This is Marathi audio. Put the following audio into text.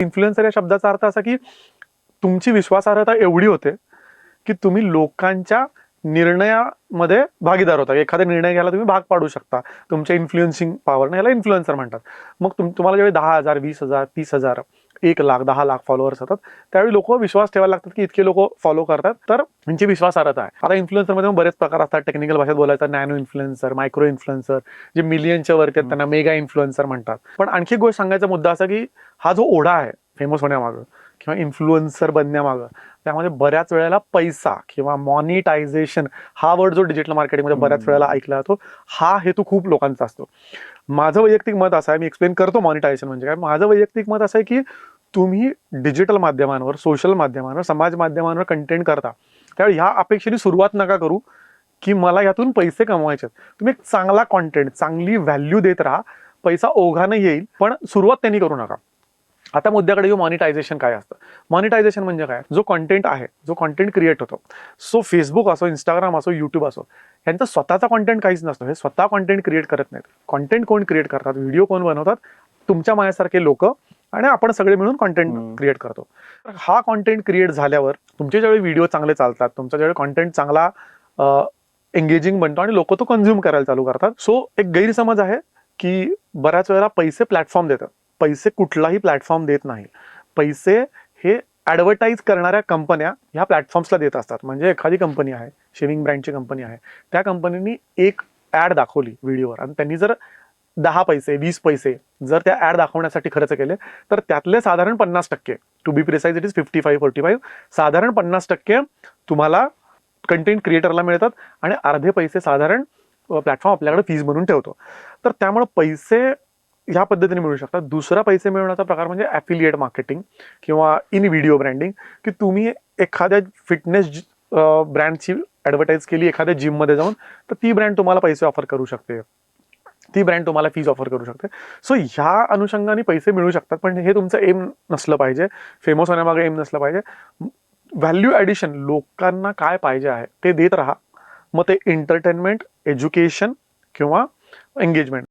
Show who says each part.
Speaker 1: इन्फ्लुएन्सर या शब्दाचा अर्थ असा की तुमची विश्वासार्हता एवढी होते की तुम्ही लोकांच्या निर्णयामध्ये भागीदार होता. एखादा निर्णय घ्यायला तुम्ही भाग पाडू शकता तुमच्या इन्फ्लुएन्सिंग पॉवरने. याला इन्फ्लुएन्सर म्हणतात. मग तुम्हाला ज्यावेळी 10,000, 20,000, 30,000, 1,00,000, 10,00,000 फॉलोअर्स होतात त्यावेळी लोक विश्वास ठेवायला लागतात की इतके लोक फॉलो करतात तर त्यांची विश्वासार्हता आहे. आता इन्फ्लुएन्सरमध्ये बरेच प्रकार असतात. टेक्निकल भाषेत बोलायचं नॅनो इन्फ्लुएन्सर, मायक्रो इन्फ्लुएन्सर, जे मिलियनच्या वरती आहेत त्यांना मेगा इन्फ्लुएन्सर म्हणतात. पण आणखी एक गोष्ट सांगायचा मुद्दा असा की हा जो ओढा आहे फेमस होण्यामागं किंवा इन्फ्लुएन्सर बनण्यामागं त्यामध्ये बऱ्याच वेळेला पैसा किंवा मॉनिटायझेशन हा वर्ड जो डिजिटल मार्केटिंगमध्ये बऱ्याच वेळेला ऐकला जातो हा हेतू खूप लोकांचा असतो. माझं वैयक्तिक मत असं आहे, मी एक्सप्लेन करतो मॉनिटायझेशन म्हणजे काय. माझं वैयक्तिक मत असं आहे की तुम्ही डिजिटल माध्यमांवर, सोशल माध्यमांवर, समाज माध्यमांवर कंटेंट करता त्यावेळी ह्या अपेक्षेने सुरुवात नका करू की मला यातून पैसे कमवायचे. तुम्ही एक चांगला कॉन्टेंट, चांगली व्हॅल्यू देत राहा, पैसा ओघानं येईल, पण सुरुवात त्यांनी करू नका. आता मुद्द्याकडे येऊ. मॉनिटायझेशन काय असतं? मॉनिटायझेशन म्हणजे काय? जो कॉन्टेंट आहे, जो कॉन्टेंट क्रिएट होतो, सो फेसबुक असो, इंस्टाग्राम असो, युट्यूब असो, यांचा स्वतःचा कॉन्टेंट काहीच नसतो. हे स्वतः कॉन्टेंट क्रिएट करत नाहीत. कॉन्टेंट कोण क्रिएट करतात, व्हिडिओ कोण बनवतात? तुमच्या माझ्यासारखे लोक आणि आपण सगळे मिळून कॉन्टेंट क्रिएट करतो. हा कॉन्टेंट क्रिएट झाल्यावर तुमचे ज्यावेळी व्हिडिओ चांगले चालतात, तुमचा ज्यावेळी कॉन्टेंट चांगला एंगेजिंग बनतो आणि लोक तो कन्झ्युम करायला चालू करतात. सो एक गैरसमज आहे की बऱ्याच वेळेला पैसे प्लॅटफॉर्म देतात. पैसे कुठलाही प्लॅटफॉर्म देत नाही. पैसे हे ॲडव्हर्टाईज करणाऱ्या कंपन्या ह्या प्लॅटफॉर्म्सला देत असतात. म्हणजे एखादी कंपनी आहे, शेविंग ब्रँडची कंपनी आहे, त्या कंपनीनी एक ॲड दाखवली व्हिडिओवर आणि त्यांनी जर 10 पैसे, 20 पैसे जर त्या ॲड दाखवण्यासाठी खर्च केले तर त्यातले साधारण 50%, to be precise it is 55-45, साधारण 50% तुम्हाला कंटेंट क्रिएटरला मिळतात आणि अर्धे पैसे साधारण प्लॅटफॉर्म आपल्याकडे फीज म्हणून ठेवतो. तर त्यामुळे पैसे ह्या पद्धतीने मिळू शकतात. दुसरा पैसे मिळवण्याचा प्रकार म्हणजे ॲफिलिएट मार्केटिंग किंवा इन व्हिडिओ ब्रँडिंग, की तुम्ही एखाद्या फिटनेस ब्रँडची ॲडव्हर्टाईज केली एखाद्या जिममध्ये जाऊन, तर ती ब्रँड तुम्हाला पैसे ऑफर करू शकते, ती ब्रँड तुम्हाला फीज ऑफर करू शकते. सो ह्या अनुषंगाने पैसे मिळू शकतात, पण हे तुमचं एम नसलं पाहिजे. फेमस होण्यामागे एम नसलं पाहिजे. व्हॅल्यू ॲडिशन, लोकांना काय पाहिजे आहे ते देत राहा. मग ते एंटरटेनमेंट, एज्युकेशन किंवा एंगेजमेंट.